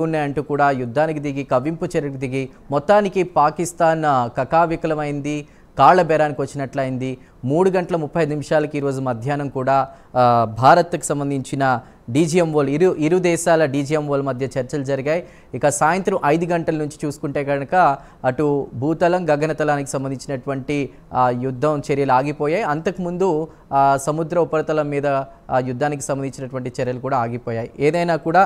ఉన్నాయంటూ కూడా యుద్ధానికి దిగి కవ్వింపు చర్యకు దిగి మొత్తానికి పాకిస్తాన్ కకావికలమైంది, కాళ్ల బేరానికి వచ్చినట్లయింది. 3 గంటల 35 నిమిషాలకి ఈరోజు మధ్యాహ్నం కూడా భారత్కు సంబంధించిన డీజీఎంఓలు ఇరు దేశాల డీజీఎంఓల మధ్య చర్చలు జరిగాయి. ఇక సాయంత్రం 5 గంటల నుంచి చూసుకుంటే కనుక అటు భూతలం గగనతలానికి సంబంధించినటువంటి యుద్ధం చర్యలు ఆగిపోయాయి. అంతకుముందు సముద్ర ఉపరితలం మీద యుద్ధానికి సంబంధించినటువంటి చర్యలు కూడా ఆగిపోయాయి. ఏదైనా కూడా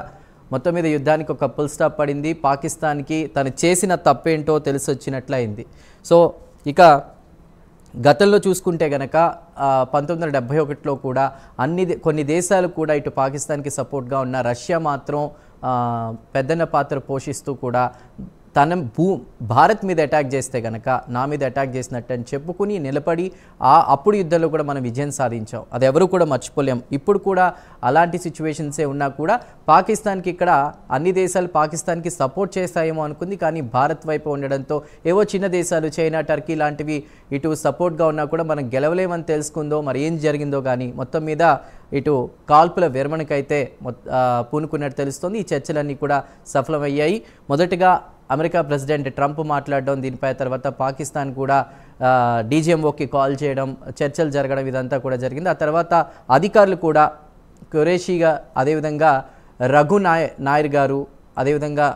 మొత్తం మీద యుద్ధానికి ఒక ఫుల్ స్టాప్ పడింది. పాకిస్తాన్కి తను చేసిన తప్పేంటో తెలిసొచ్చినట్లయింది. సో ఇక గతంలో చూసుకుంటే గనక 1971లో కూడా కొన్ని దేశాలు కూడా ఇటు పాకిస్తాన్కి సపోర్ట్గా ఉన్న రష్యా మాత్రం పెద్దన్న పాత్ర పోషిస్తూ కూడా తన భారత్ మీద అటాక్ చేస్తే కనుక నా మీద అటాక్ చేసినట్టు అని చెప్పుకుని నిలబడి అప్పుడు యుద్ధంలో కూడా మనం విజయం సాధించాం. అది ఎవరు కూడా మర్చిపోలేం. ఇప్పుడు కూడా అలాంటి సిచ్యువేషన్సే ఉన్నా కూడా పాకిస్తాన్కి ఇక్కడ అన్ని దేశాలు పాకిస్తాన్కి సపోర్ట్ చేస్తాయేమో అనుకుంది. కానీ భారత్ వైపు ఉండడంతో ఏవో చిన్న దేశాలు చైనా, టర్కీ లాంటివి ఇటు సపోర్ట్గా ఉన్నా కూడా మనం గెలవలేమని తెలుసుకుందో మరి ఏం జరిగిందో కానీ మొత్తం మీద ఇటు కాల్పుల విరమణకైతే పూనుకున్నట్టు తెలుస్తోంది. ఈ చర్చలన్నీ కూడా సఫలమయ్యాయి. మొదటగా అమెరికా ప్రెసిడెంట్ ట్రంప్ మాట్లాడడం, దీనిపై తర్వాత పాకిస్తాన్ కూడా డీజీఎంఓకి కాల్ చేయడం, చర్చలు జరగడం ఇదంతా కూడా జరిగింది. ఆ తర్వాత అధికారులు కూడా ఖురేషీగా, అదేవిధంగా రఘు నాయర్ గారు, అదేవిధంగా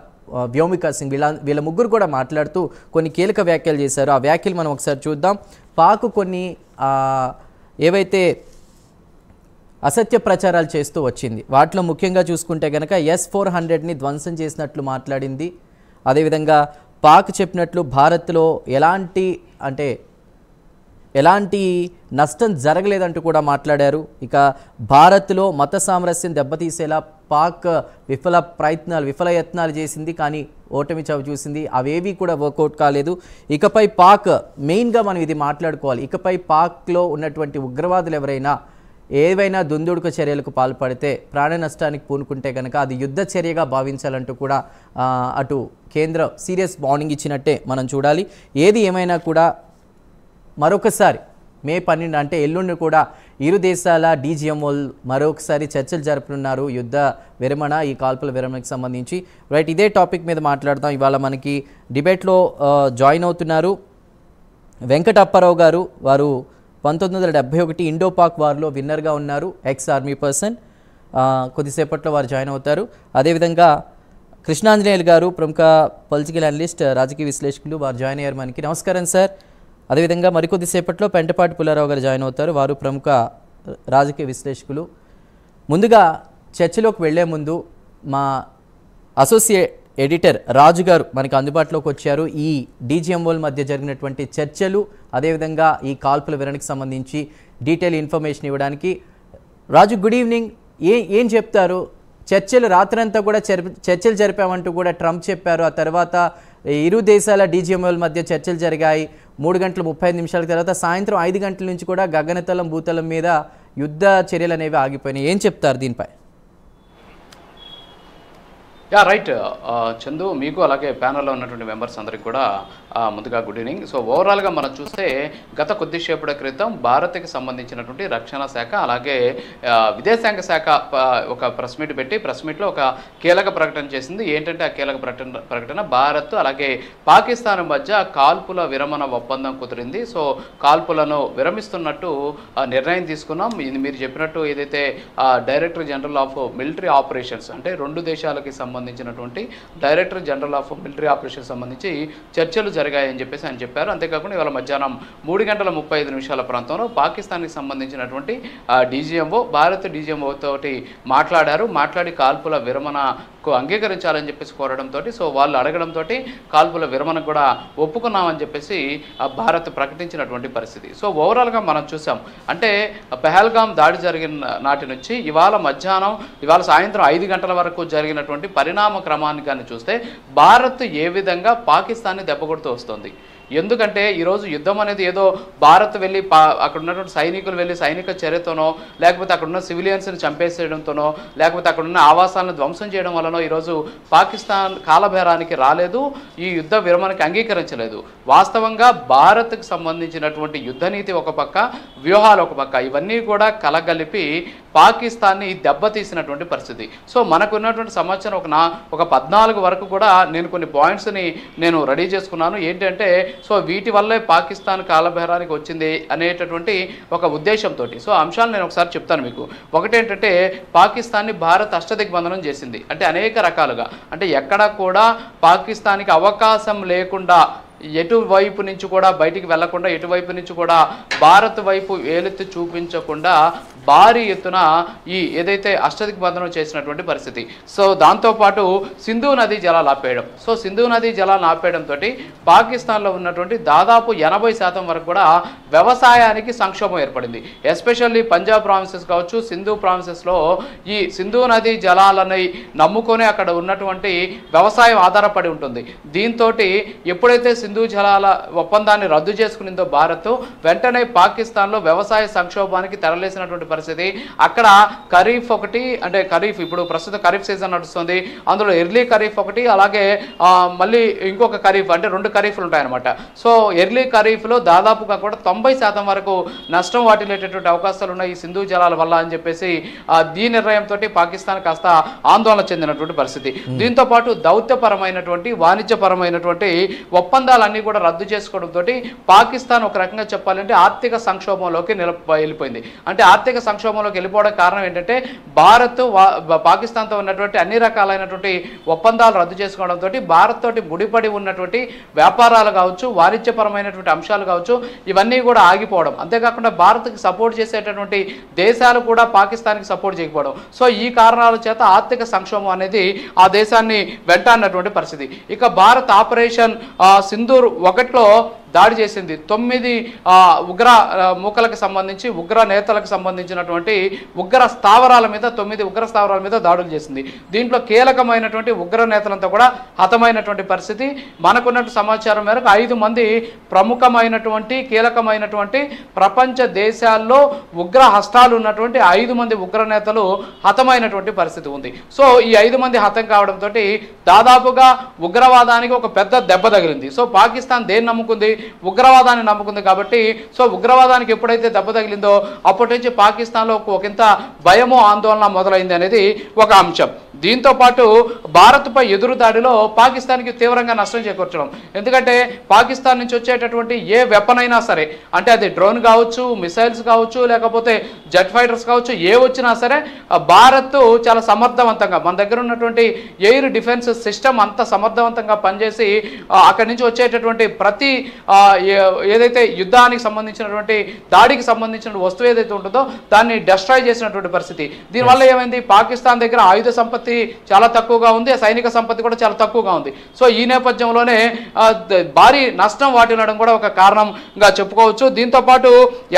వ్యోమికా సింగ్ వీళ్ళ ముగ్గురు కూడా మాట్లాడుతూ కొన్ని కీలక వ్యాఖ్యలు చేశారు. ఆ వ్యాఖ్యలు మనం ఒకసారి చూద్దాం. పాక్ కొన్ని ఏవైతే అసత్య ప్రచారాలు చేస్తూ వచ్చింది వాటిలో ముఖ్యంగా చూసుకుంటే కనుక S-400ని ధ్వంసం చేసినట్లు మాట్లాడింది. అదేవిధంగా పాక్ చెప్పినట్లు భారత్లో ఎలాంటి నష్టం జరగలేదంటూ కూడా మాట్లాడారు. ఇక భారత్లో మత సామరస్యం దెబ్బతీసేలా పాక్ విఫల యత్నాలు చేసింది, కానీ ఓటమి చవి చూసింది. అవేవి కూడా వర్కౌట్ కాలేదు. ఇకపై పాక్ మెయిన్గా మనం ఇది మాట్లాడుకోవాలి. ఇకపై పాక్లో ఉన్నటువంటి ఉగ్రవాదులు ఏవైనా దుందుడుకు చర్యలకు పాల్పడితే, ప్రాణ నష్టానికి పూనుకుంటే కనుక అది యుద్ధ చర్యగా భావించాలంటూ కూడా అటు కేంద్రం సీరియస్ వార్నింగ్ ఇచ్చినట్టే మనం చూడాలి. ఏది ఏమైనా కూడా మరొకసారి మే 12 అంటే ఎల్లుండి కూడా ఇరు దేశాల డీజీఎంఓలు మరొకసారి చర్చలు జరుపుతున్నారు యుద్ధ విరమణ, ఈ కాల్పుల విరమణకు సంబంధించి. రైట్, ఇదే టాపిక్ మీద మాట్లాడదాం. ఇవాళ మనకి డిబేట్లో జాయిన్ అవుతున్నారు వెంకట అప్పారావు గారు. వారు 1971 ఇండో పాక్ వార్లో విన్నర్గా ఉన్నారు, ఎక్స్ ఆర్మీ పర్సన్. కొద్దిసేపట్లో వారు జాయిన్ అవుతారు. అదేవిధంగా కృష్ణాంజనేయులు గారు, ప్రముఖ పొలిటికల్ అనలిస్ట్, రాజకీయ విశ్లేషకులు, వారు జాయిన్ అయ్యారు మనకి. నమస్కారం సార్. అదేవిధంగా మరికొద్దిసేపట్లో పెంటపాటి పుల్లారావు గారు జాయిన్ అవుతారు, వారు ప్రముఖ రాజకీయ విశ్లేషకులు. ముందుగా చర్చలోకి వెళ్లే ముందు మా అసోసియేట్ ఎడిటర్ రాజు గారు మనకి అందుబాటులోకి వచ్చారు. ఈ డీజీఎంఓల మధ్య జరిగినటువంటి చర్చలు, అదేవిధంగా ఈ కాల్పుల విరమణకు సంబంధించి డీటెయిల్ ఇన్ఫర్మేషన్ ఇవ్వడానికి. రాజు, గుడ్ ఈవినింగ్. ఏం చెప్తారు? చర్చలు రాత్రంతా కూడా చర్చలు జరిపామంటూ కూడా ట్రంప్ చెప్పారు. ఆ తర్వాత ఇరు దేశాల డీజీఎంఓల మధ్య చర్చలు జరిగాయి. 3 గంటల 35 నిమిషాల తర్వాత సాయంత్రం 5 గంటల నుంచి కూడా గగనతలం భూతలం మీద యుద్ధ చర్యలు అనేవి ఆగిపోయినాయి. ఏం చెప్తారు దీనిపై? రైట్ చందు, మీకు అలాగే ప్యానల్లో ఉన్నటువంటి మెంబర్స్ అందరికి కూడా ముందుగా గుడ్ ఈవినింగ్. సో ఓవరాల్గా మనం చూస్తే గత కొద్దిసేపటి క్రితం భారత్కి సంబంధించినటువంటి రక్షణ శాఖ అలాగే విదేశాంగ శాఖ ఒక ప్రెస్ మీట్ పెట్టి ప్రెస్ మీట్లో ఒక కీలక ప్రకటన చేసింది. ఏంటంటే ఆ కీలక ప్రకటన భారత్ అలాగే పాకిస్తాన్ మధ్య కాల్పుల విరమణ ఒప్పందం కుదిరింది. సో కాల్పులను విరమిస్తున్నట్టు నిర్ణయం తీసుకున్నాం. ఇది మీరు చెప్పినట్టు ఏదైతే director general of military operations, అంటే 2 దేశాలకి సంబంధించినటువంటి director general of military operations సంబంధించి చర్చలు జరిగాయని చెప్పేసి ఆయన చెప్పారు. అంతేకాకుండా ఇవాళ మధ్యాహ్నం 3 గంటల 35 నిమిషాల ప్రాంతంలో పాకిస్తాన్కి సంబంధించినటువంటి డీజీఎంఓ భారత్ డీజీఎంఓ తోటి మాట్లాడి కాల్పుల విరమణకు అంగీకరించాలని చెప్పేసి కోరడంతో, సో వాళ్ళు అడగడంతో కాల్పుల విరమణకు కూడా ఒప్పుకున్నామని చెప్పేసి భారత్ ప్రకటించినటువంటి పరిస్థితి. సో ఓవరాల్గా మనం చూసాం, అంటే పెహల్గాం దాడి జరిగిన నాటి నుంచి ఇవాళ సాయంత్రం 5 గంటల వరకు జరిగినటువంటి పరిణామ క్రమాన్ని కానీ చూస్తే భారత్ ఏ విధంగా పాకిస్తాన్ని దెబ్బకొడుతూ వస్తుంది. ఎందుకంటే ఈరోజు యుద్ధం అనేది ఏదో భారత్ వెళ్ళి అక్కడ ఉన్నటువంటి సైనికులు వెళ్ళి సైనిక చర్యతోనో లేకపోతే అక్కడ ఉన్న సివిలియన్స్ని చంపేసేయడంతోనో లేకపోతే అక్కడ ఉన్న ఆవాసాలను ధ్వంసం చేయడం వలనో ఈరోజు పాకిస్తాన్ కాలబేరానికి రాలేదు, ఈ యుద్ధ విరమణకి అంగీకరించలేదు. వాస్తవంగా భారత్కి సంబంధించినటువంటి యుద్ధ నీతి ఒక పక్క, వ్యూహాలు ఒక పక్క, ఇవన్నీ కూడా కలగలిపి పాకిస్తాన్ని దెబ్బతీసినటువంటి పరిస్థితి. సో మనకున్నటువంటి సమాచారం ఒక 14 వరకు కూడా నేను కొన్ని పాయింట్స్ని నేను రెడీ చేసుకున్నాను. ఏంటంటే సో వీటి వల్లే పాకిస్తాన్ కాలబేరానికి వచ్చింది అనేటటువంటి ఒక ఉద్దేశంతో. సో అంశాలు నేను ఒకసారి చెప్తాను మీకు. ఒకటేంటంటే పాకిస్తాన్ని భారత్ అష్టదిగ్బంధనం చేసింది, అంటే అనేక రకాలుగా, అంటే ఎక్కడ కూడా పాకిస్తాన్కి అవకాశం లేకుండా ఎటువైపు నుంచి కూడా బయటికి వెళ్లకుండా ఎటువైపు నుంచి కూడా భారత్ వైపు ఏలెత్తి చూపించకుండా భారీ ఎత్తున ఈ ఏదైతే అష్టదిగ్బంధనం చేసినటువంటి పరిస్థితి. సో దాంతోపాటు సింధు నదీ జలాలు ఆపేయడం. సో సింధు నదీ జలాలను ఆపేయడంతో పాకిస్తాన్లో ఉన్నటువంటి దాదాపు 80% వరకు కూడా వ్యవసాయానికి సంక్షోభం ఏర్పడింది. ఎస్పెషల్లీ పంజాబ్ ప్రావిన్సెస్ కావచ్చు, సింధు ప్రావిన్సెస్లో ఈ సింధు నదీ జలాలని నమ్ముకొని అక్కడ ఉన్నటువంటి వ్యవసాయం ఆధారపడి ఉంటుంది. దీంతో ఎప్పుడైతే సింధు జలాల ఒప్పందాన్ని రద్దు చేసుకునిందో భారత్, వెంటనే పాకిస్తాన్లో వ్యవసాయ సంక్షోభానికి తెరలేసినటువంటి పరిస్థితి. అక్కడ ఖరీఫ్ ఒకటి, అంటే ఖరీఫ్ ఇప్పుడు ప్రస్తుతం ఖరీఫ్ సీజన్ నడుస్తుంది, అందులో ఎర్లీ ఖరీఫ్ ఒకటి, అలాగే మళ్ళీ ఇంకొక ఖరీఫ్, అంటే 2 ఖరీఫ్లు ఉంటాయన్నమాట. సో ఎర్లీ ఖరీఫ్లో దాదాపుగా కూడా 90% వరకు నష్టం వాటిల్లేటటువంటి అవకాశాలు ఉన్నాయి ఈ సింధు జలాల వల్ల అని చెప్పేసి ఈ నిర్ణయంతో పాకిస్తాన్ కాస్త ఆందోళన చెందినటువంటి పరిస్థితి. దీంతో పాటు దౌత్యపరమైనటువంటి వాణిజ్యపరమైనటువంటి ఒప్పందాలన్నీ కూడా రద్దు చేసుకోవడంతో పాకిస్తాన్ ఒక రకంగా చెప్పాలంటే ఆర్థిక సంక్షోభంలోకి వెళ్ళిపోయింది. అంటే ఆర్థిక సంక్షోభంలోకి వెళ్ళిపోవడానికి కారణం ఏంటంటే భారత్ పాకిస్తాన్తో ఉన్నటువంటి అన్ని రకాలైనటువంటి ఒప్పందాలు రద్దు చేసుకోవడంతో భారత్ తోటి ముడిపడి ఉన్నటువంటి వ్యాపారాలు కావచ్చు, వాణిజ్యపరమైనటువంటి అంశాలు కావచ్చు, ఇవన్నీ కూడా ఆగిపోవడం. అంతేకాకుండా భారత్కి సపోర్ట్ చేసేటటువంటి దేశాలు కూడా పాకిస్తాన్కి సపోర్ట్ చేయకపోవడం. సో ఈ కారణాల చేత ఆర్థిక సంక్షోభం అనేది ఆ దేశాన్ని వెంటాడినటువంటి పరిస్థితి. ఇక భారత్ ఆపరేషన్ సింధూర్ 1లో దాడి చేసింది. 9 ఉగ్ర మూకలకు సంబంధించి ఉగ్ర నేతలకు సంబంధించినటువంటి ఉగ్ర స్థావరాల మీద 9 ఉగ్ర స్థావరాల మీద దాడులు చేసింది. దీంట్లో కీలకమైనటువంటి ఉగ్ర నేతలంతా కూడా హతమైనటువంటి పరిస్థితి. మనకున్నట్టు సమాచారం మేరకు 5 మంది ప్రముఖమైనటువంటి కీలకమైనటువంటి ప్రపంచ దేశాల్లో ఉగ్ర హస్తాలు ఉన్నటువంటి 5 మంది ఉగ్ర నేతలు హతమైనటువంటి పరిస్థితి ఉంది. సో ఈ 5 మంది హతం కావడంతో దాదాపుగా ఉగ్రవాదానికి ఒక పెద్ద దెబ్బ తగిలింది. సో పాకిస్తాన్ దేన్ని నమ్ముకుంది? ఉగ్రవాదాన్ని నమ్ముకుంది. కాబట్టి సో ఉగ్రవాదానికి ఎప్పుడైతే దెబ్బ తగిలిందో అప్పటి నుంచి పాకిస్తాన్లో ఒకంత భయము ఆందోళన మొదలైంది అనేది ఒక అంశం. దీంతో పాటు భారత్పై ఎదురు దాడిలో పాకిస్తాన్కి తీవ్రంగా నష్టం చేకూర్చడం. ఎందుకంటే పాకిస్తాన్ నుంచి వచ్చేటటువంటి ఏ వెపన్ అయినా సరే, అంటే అది డ్రోన్ కావచ్చు, మిసైల్స్ కావచ్చు, లేకపోతే జెట్ ఫైటర్స్ కావచ్చు, ఏ వచ్చినా సరే భారత్ చాలా సమర్థవంతంగా, మన దగ్గర ఉన్నటువంటి ఎయిర్ డిఫెన్స్ సిస్టమ్ అంత సమర్థవంతంగా పనిచేసి అక్కడి నుంచి వచ్చేటటువంటి ప్రతి ఏదైతే యుద్ధానికి సంబంధించినటువంటి దాడికి సంబంధించిన వస్తువు ఏదైతే ఉంటుందో దాన్ని డెస్ట్రాయ్ చేసినటువంటి పరిస్థితి. దీనివల్ల ఏమైంది? పాకిస్తాన్ దగ్గర ఆయుధ సంపత్తి చాలా తక్కువగా ఉంది, సైనిక సంపత్తి కూడా చాలా తక్కువగా ఉంది. సో ఈ నేపథ్యంలోనే భారీ నష్టం వాటిల్లడం కూడా ఒక కారణంగా చెప్పుకోవచ్చు. దీంతో పాటు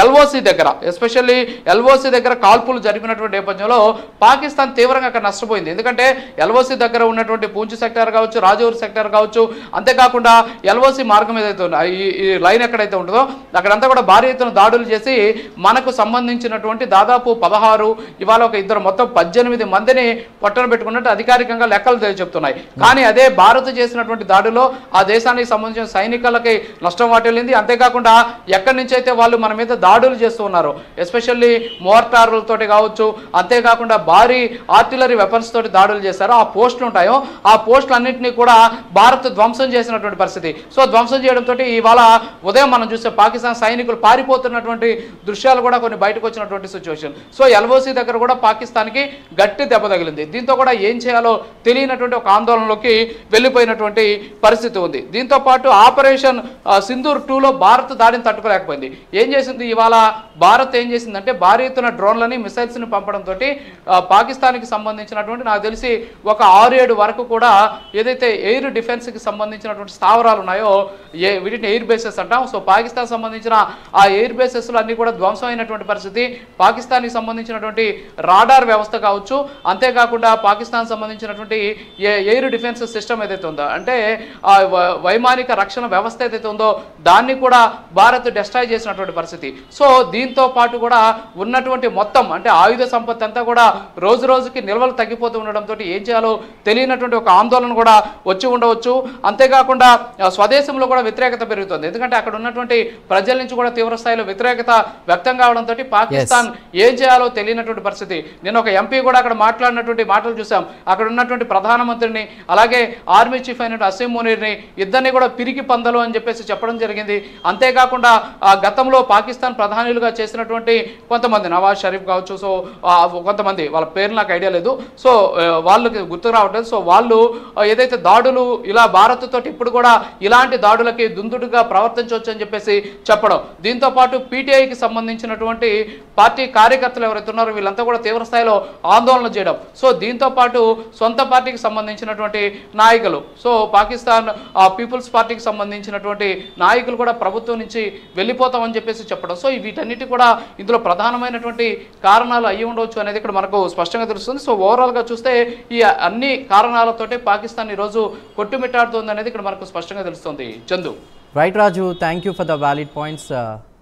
ఎల్ఓసి దగ్గర, ఎస్పెషల్లీ ఎల్ఓసి దగ్గర కాల్పులు జరిపినటువంటి నేపథ్యంలో పాకిస్తాన్ తీవ్రంగా అక్కడ నష్టపోయింది. ఎందుకంటే ఎల్ఓసి దగ్గర ఉన్నటువంటి పూంచ్ సెక్టర్ కావచ్చు, రాజౌరి సెక్టర్ కావచ్చు, అంతేకాకుండా ఎల్ఓసి మార్గం ఏదైతే ఉందో ఈ లైన్ ఎక్కడైతే ఉంటుందో అక్కడంతా కూడా భారీ ఎత్తున దాడులు చేసి మనకు సంబంధించినటువంటి దాదాపు 16, ఇవాళ ఒక 2 మొత్తం 18 మందిని పట్టణ పెట్టుకున్నట్టు అధికారికంగా లెక్కలు చెప్తున్నాయి. కానీ అదే భారత్ చేసినటువంటి దాడిలో ఆ దేశానికి సంబంధించిన సైనికులకి నష్టం వాటిల్లింది. అంతేకాకుండా ఎక్కడి నుంచి అయితే వాళ్ళు మన మీద దాడులు చేస్తూ ఉన్నారు, ఎస్పెషల్లీ మోర్టార్లతోటి కావచ్చు, అంతేకాకుండా భారీ ఆర్టిలరీ వెపన్స్ తోటి దాడులు చేశారో ఆ పోస్టులు ఉంటాయో ఆ పోస్టులన్నింటినీ కూడా భారత్ ధ్వంసం చేసినటువంటి పరిస్థితి. సో ధ్వంసం చేయడంతో ఇవాళ ఉదయం మనం చూస్తే పాకిస్తాన్ సైనికులు పారిపోతున్నటువంటి దృశ్యాలు కూడా కొన్ని బయటకు వచ్చినటువంటి సిచ్యువేషన్. సో ఎల్ఓసి దగ్గర కూడా పాకిస్తాన్కి గట్టి దెబ్బ తగిలింది. దీంతో కూడా ఏం చేయాలో తెలియనటువంటి ఒక ఆందోళనలోకి వెళ్ళిపోయినటువంటి పరిస్థితి ఉంది. దీంతో పాటు ఆపరేషన్ సింధూర్ 2లో భారత్ దాడిని తట్టుకోలేకపోయింది. ఏం చేసింది? ఇవాళ భారత్ ఏం చేసిందంటే భారీ ఎత్తున డ్రోన్లని, మిసైల్స్ని పంపడంతో పాకిస్తాన్కి సంబంధించినటువంటి నాకు తెలిసి ఒక 6-7 వరకు కూడా ఏదైతే ఎయిర్ డిఫెన్స్కి సంబంధించినటువంటి స్థావరాలు ఉన్నాయో వీటిని ఎయిర్ బేసెస్ అంటాం. సో పాకిస్తాన్ సంబంధించిన ఆ ఎయిర్ బేసెస్లో అన్ని కూడా ధ్వంసం అయినటువంటి పరిస్థితి. పాకిస్తాన్కి సంబంధించినటువంటి రాడార్ వ్యవస్థ కావచ్చు, అంతేకాకుండా పాకిస్తాన్ సంబంధించినటువంటి ఎయిర్ డిఫెన్స్ సిస్టమ్ ఏదైతే ఉందో, అంటే వైమానిక రక్షణ వ్యవస్థ ఏదైతే ఉందో దాన్ని కూడా భారత్ డెస్ట్రాయ్ చేసినటువంటి పరిస్థితి. సో దీంతో పాటు కూడా ఉన్నటువంటి మొత్తం అంటే ఆయుధ సంపత్తి అంతా కూడా రోజు రోజుకి నిల్వలు తగ్గిపోతూ ఉండడంతో ఏం చేయాలో తెలియనటువంటి ఒక ఆందోళన కూడా వచ్చి ఉండవచ్చు. అంతేకాకుండా స్వదేశంలో కూడా వ్యతిరేకత పెరుగుతుంది. ఎందుకంటే అక్కడ ఉన్నటువంటి ప్రజల నుంచి కూడా తీవ్ర స్థాయిలో వ్యతిరేకత వ్యక్తం కావడంతో పాకిస్తాన్ ఏం చేయాలో తెలియనటువంటి పరిస్థితి. నేను ఒక ఎంపీ కూడా అక్కడ మాట్లాడినటువంటి మాటలు చూసాం. అక్కడ ఉన్నటువంటి ప్రధానమంత్రిని అలాగే ఆర్మీ చీఫ్ అయినటువంటి అసీం మునీర్ని ఇద్దరిని కూడా పిరికి పందలు అని చెప్పేసి చెప్పడం జరిగింది. అంతేకాకుండా గతంలో పాకిస్తాన్ ప్రధానులుగా చేసినటువంటి కొంతమంది నవాజ్ షరీఫ్ కావచ్చు, సో కొంతమంది వాళ్ళ పేరు నాకు ఐడియా లేదు, సో వాళ్ళకి గుర్తు రావట్లేదు. సో వాళ్ళు ఏదైతే దాడులు ఇలా భారత్ తోటి ఇప్పుడు కూడా ఇలాంటి దాడులకి దుందుడుగా ప్రవర్తించవచ్చు అని చెప్పేసి చెప్పడం. దీంతో పాటు పీటీఐకి సంబంధించినటువంటి పార్టీ కార్యకర్తలు ఎవరైతే ఉన్నారో వీళ్ళంతా కూడా తీవ్ర స్థాయిలో ఆందోళన చేయడం. సో దీంతో పాటు సొంత పార్టీకి సంబంధించినటువంటి నాయకులు, సో పాకిస్తాన్ పీపుల్స్ పార్టీకి సంబంధించినటువంటి నాయకులు కూడా ప్రభుత్వం నుంచి వెళ్ళిపోతామని చెప్పేసి చెప్పడం. సో వీటన్నిటి కూడా ఇందులో ప్రధానమైనటువంటి కారణాలు అయ్యి ఉండవచ్చు అనేది ఇక్కడ మనకు స్పష్టంగా తెలుస్తుంది. సో ఓవరాల్గా చూస్తే ఈ అన్ని కారణాలతోటి పాకిస్తాన్ ఈరోజు కొట్టుమిట్టాడుతుంది అనేది ఇక్కడ మనకు స్పష్టంగా తెలుస్తుంది. Chandu. Right Raju, thank you for the valid points.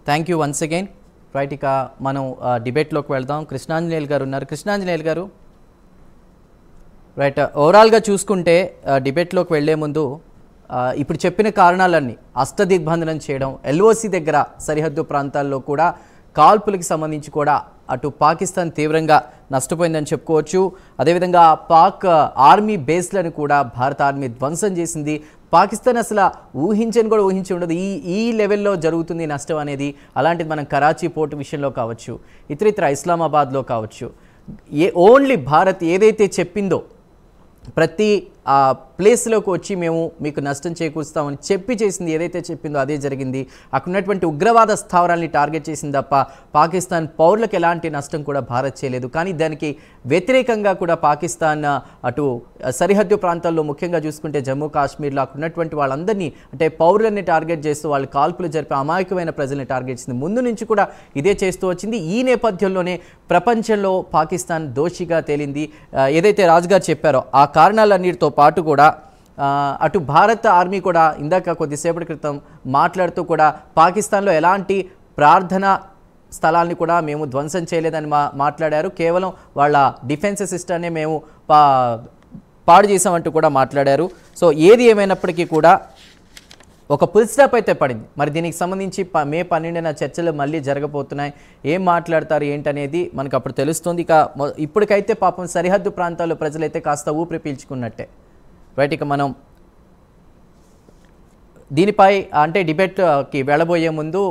Thank you once again. Right, ఇక మనం డిబేట్లోకి వెళ్దాం. కృష్ణాంజనేయులు గారు ఉన్నారు. కృష్ణాంజనేయులు గారు, రైట్, ఓవరాల్గా చూసుకుంటే డిబేట్లోకి వెళ్లే ముందు ఇప్పుడు చెప్పిన కారణాలన్నీ అష్టదిగ్బంధనం చేయడం, ఎల్ఓసి దగ్గర సరిహద్దు ప్రాంతాల్లో కూడా కాల్పులకి సంబంధించి కూడా అటు పాకిస్తాన్ తీవ్రంగా నష్టపోయిందని చెప్పుకోవచ్చు. అదేవిధంగా పాక్ ఆర్మీ బేస్లను కూడా భారత ఆర్మీ ధ్వంసం చేసింది. పాకిస్తాన్ అసలు ఊహించి ఉండదు ఈ లెవెల్లో జరుగుతుంది నష్టం అనేది. అలాంటిది మనం కరాచీ పోర్టు విషయంలో కావచ్చు, ఇతరితర ఇస్లామాబాద్లో కావచ్చు, ఓన్లీ భారత్ ఏదైతే చెప్పిందో ప్రతి ప్లేస్లోకి వచ్చి మేము మీకు నష్టం చేకూరుస్తామని చేసింది, ఏదైతే చెప్పిందో అదే జరిగింది. అక్కడ ఉన్నటువంటి ఉగ్రవాద స్థావరాల్ని టార్గెట్ చేసింది తప్ప పాకిస్తాన్ పౌరులకు ఎలాంటి నష్టం కూడా భారత్ చేయలేదు. కానీ దానికి వ్యతిరేకంగా కూడా పాకిస్తాన్ అటు సరిహద్దు ప్రాంతాల్లో ముఖ్యంగా చూసుకుంటే జమ్మూ కాశ్మీర్లో అక్కడ ఉన్నటువంటి వాళ్ళందరినీ అంటే పౌరులని టార్గెట్ చేస్తూ వాళ్ళు కాల్పులు జరిపి అమాయకమైన ప్రజల్ని టార్గెట్ చేసింది. ముందు నుంచి కూడా ఇదే చేస్తూ వచ్చింది. ఈ నేపథ్యంలోనే ప్రపంచంలో పాకిస్తాన్ దోషిగా తేలింది. ఏదైతే రాజుగారు చెప్పారో ఆ కారణాలన్నిటితో పాటు కూడా అటు భారత ఆర్మీ కూడా ఇందాక కొద్దిసేపటి క్రితం మాట్లాడుతూ కూడా పాకిస్తాన్లో ఎలాంటి ప్రార్థన స్థలాల్ని కూడా మేము ధ్వంసం చేయలేదని మాట్లాడారు. కేవలం వాళ్ళ డిఫెన్స్ సిస్టమ్నే మేము పాడు చేసామంటూ కూడా మాట్లాడారు. సో ఏది ఏమైనప్పటికీ కూడా ఒక ఫుల్ స్టాప్ అయితే పడింది. మరి దీనికి సంబంధించి మే 12న చర్చలు మళ్ళీ జరగబోతున్నాయి. ఏం మాట్లాడతారు ఏంటనేది మనకు అప్పుడు తెలుస్తుంది. ఇక ఇప్పటికైతే పాపం సరిహద్దు ప్రాంతాల్లో ప్రజలైతే కాస్త ఊపిరి పీల్చుకున్నట్టే. రైట్, ఇక మనం దీనిపై అంటే డిబేట్కి వెళ్ళబోయే ముందు